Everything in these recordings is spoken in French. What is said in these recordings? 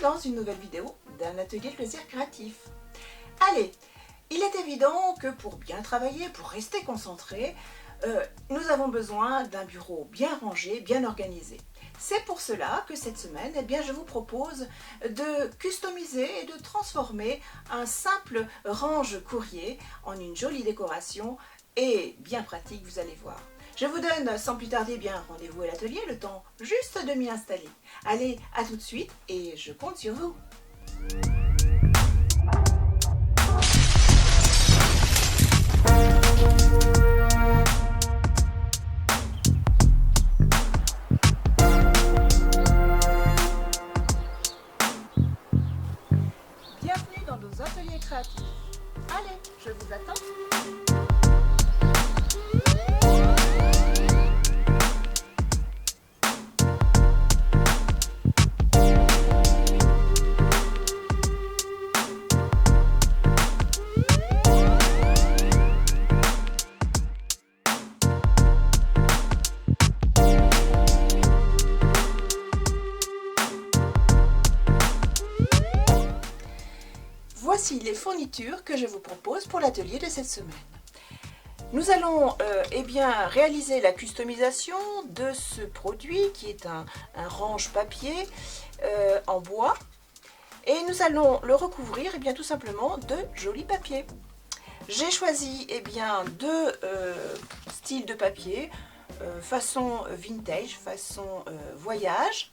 dans une nouvelle vidéo d'un atelier de loisirs créatifs. Allez, il est évident que pour bien travailler, pour rester concentré, nous avons besoin d'un bureau bien rangé, bien organisé. C'est pour cela que cette semaine, je vous propose de customiser et de transformer un simple range courrier en une jolie décoration et bien pratique, vous allez voir. Je vous donne sans plus tarder rendez-vous à l'atelier, le temps juste de m'y installer. Allez, à tout de suite et je compte sur vous. Bienvenue dans nos ateliers créatifs. Allez, je vous attends. Voici les fournitures que je vous propose pour l'atelier de cette semaine. Nous allons réaliser la customisation de ce produit qui est un range papier en bois et nous allons le recouvrir tout simplement de joli papier. J'ai choisi deux styles de papier, façon vintage, façon voyage.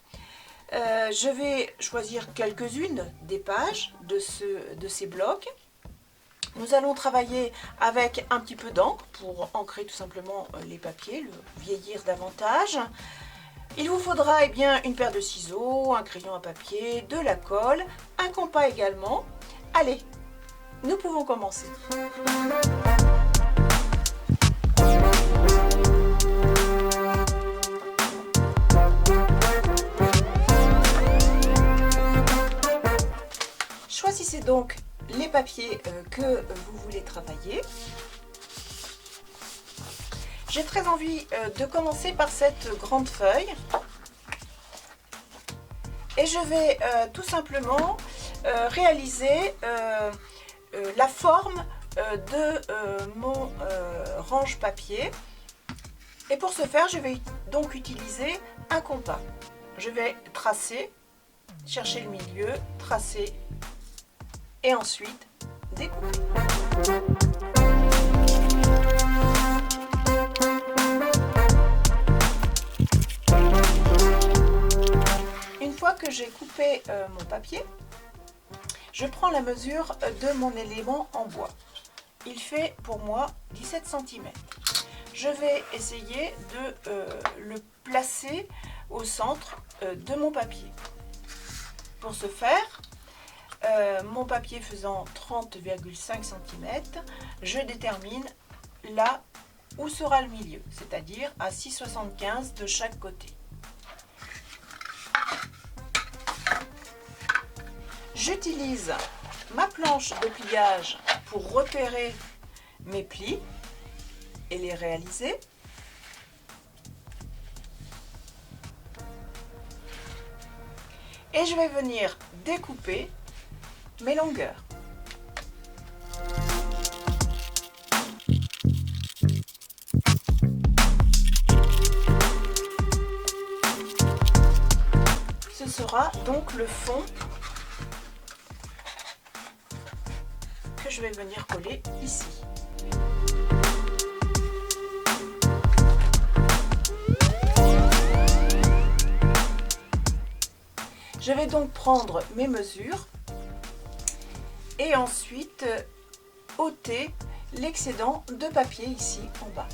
Je vais choisir quelques-unes des pages de ces blocs. Nous allons travailler avec un petit peu d'encre pour ancrer tout simplement les papiers, le vieillir davantage. Il vous faudra une paire de ciseaux, un crayon à papier, de la colle, un compas également. Allez, nous pouvons commencer. Choisissez donc les papiers que vous voulez travailler. J'ai très envie de commencer par cette grande feuille. Et je vais tout simplement réaliser la forme de mon range papier. Et pour ce faire, je vais donc utiliser un compas. Je vais tracer, chercher le milieu, tracer et ensuite découper. Une fois que j'ai coupé mon papier, je prends la mesure de mon élément en bois. Il fait pour moi 17 cm. Je vais essayer de le placer au centre de mon papier. Pour ce faire, mon papier faisant 30,5 cm, je détermine là où sera le milieu, c'est-à-dire à 6,75 de chaque côté. J'utilise ma planche de pliage pour repérer mes plis et les réaliser. Et je vais venir découper mes longueurs. Ce sera donc le fond que je vais venir coller ici. Je vais donc prendre mes mesures et ensuite ôter l'excédent de papier ici en bas.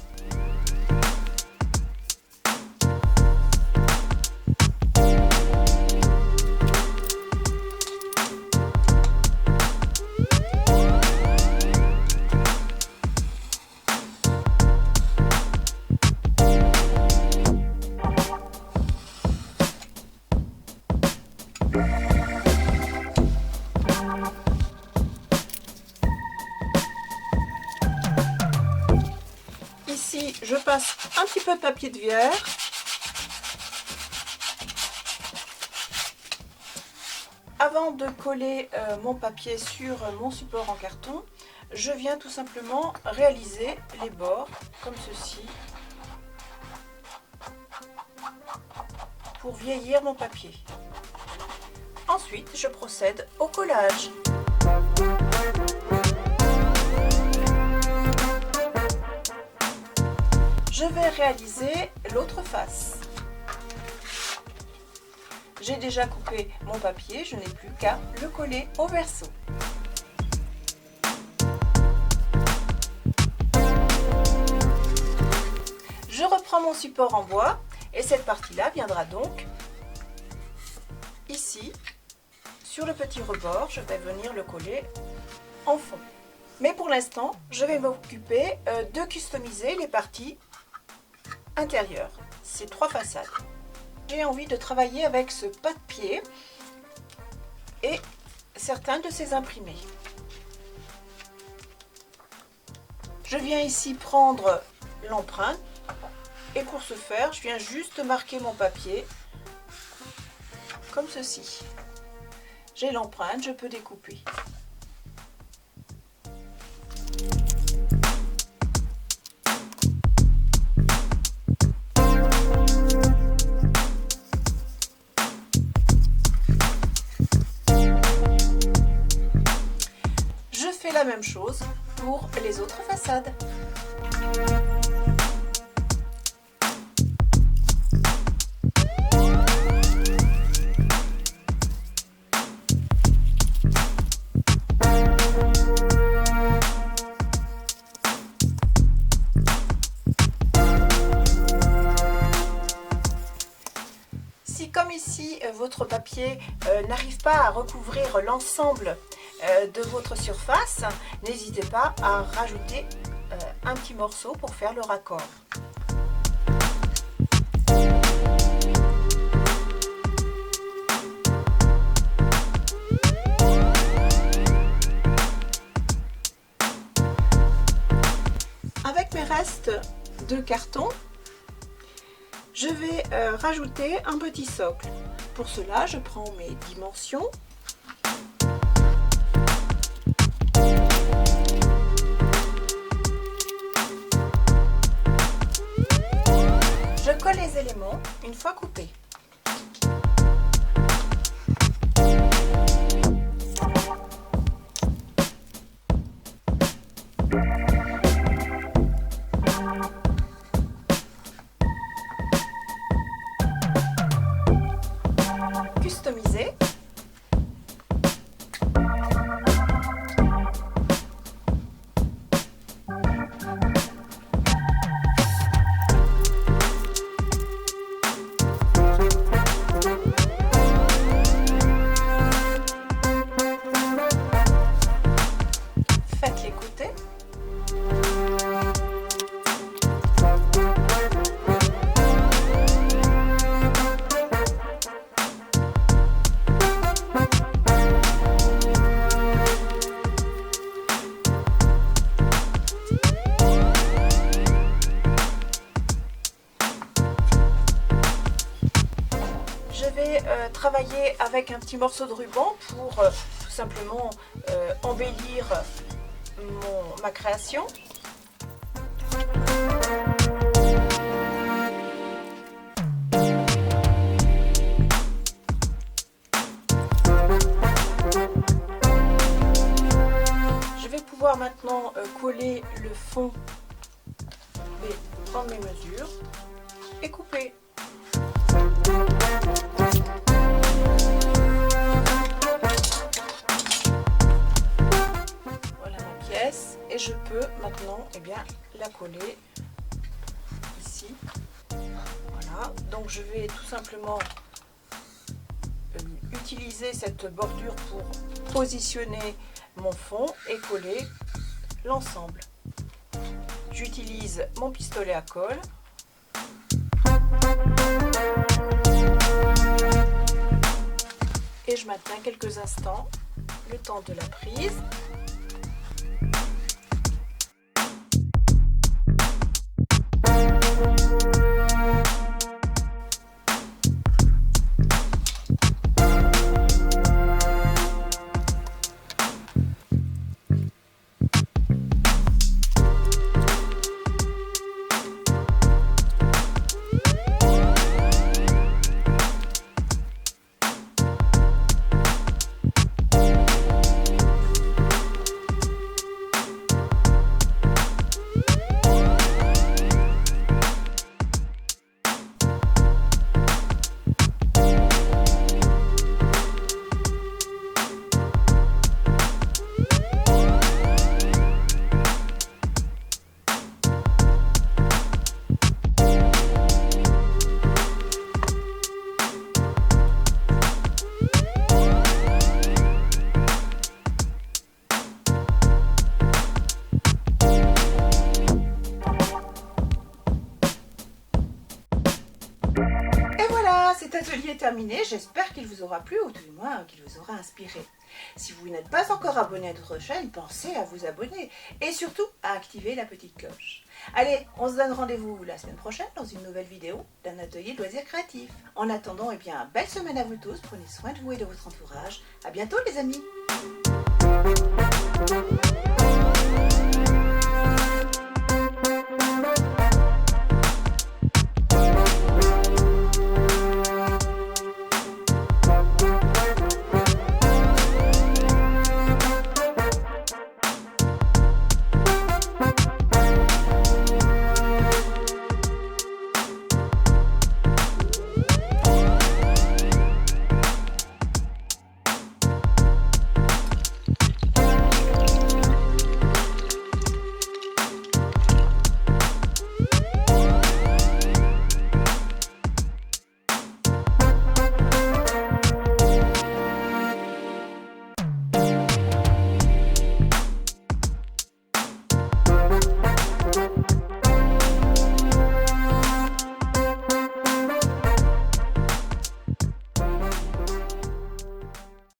Ici, je passe un petit peu de papier de verre avant de coller mon papier sur mon support en carton, je viens tout simplement réaliser les bords comme ceci pour vieillir mon papier. Ensuite, je procède au collage. Je vais réaliser l'autre face. J'ai déjà coupé mon papier, je n'ai plus qu'à le coller au verso. Je reprends mon support en bois et cette partie-là viendra donc ici, sur le petit rebord. Je vais venir le coller en fond. Mais pour l'instant, je vais m'occuper de customiser les parties intérieures, ces trois façades. J'ai envie de travailler avec ce pas de pied et certains de ces imprimés. Je viens ici prendre l'empreinte et pour ce faire, je viens juste marquer mon papier comme ceci. J'ai l'empreinte, je peux découper. Je fais la même chose pour les autres façades. Si comme ici votre papier n'arrive pas à recouvrir l'ensemble de votre surface, n'hésitez pas à rajouter un petit morceau pour faire le raccord. Avec mes restes de carton, je vais rajouter un petit socle. Pour cela, je prends mes dimensions. Je colle les éléments une fois coupés. Customiser. Faites les côtés. Je vais travailler avec un petit morceau de ruban pour tout simplement embellir ma création. Je vais pouvoir maintenant coller le fond et prendre mes mesures et couper. Voilà ma pièce et je peux maintenant la coller ici. Voilà, donc je vais tout simplement utiliser cette bordure pour positionner mon fond et coller l'ensemble. J'utilise mon pistolet à colle. Et je maintiens quelques instants le temps de la prise. Cet atelier est terminé, j'espère qu'il vous aura plu ou tout du moins qu'il vous aura inspiré. Si vous n'êtes pas encore abonné à notre chaîne, pensez à vous abonner et surtout à activer la petite cloche. Allez, on se donne rendez-vous la semaine prochaine dans une nouvelle vidéo d'un atelier de loisirs créatifs. En attendant, eh bien, belle semaine à vous tous, prenez soin de vous et de votre entourage. À bientôt les amis.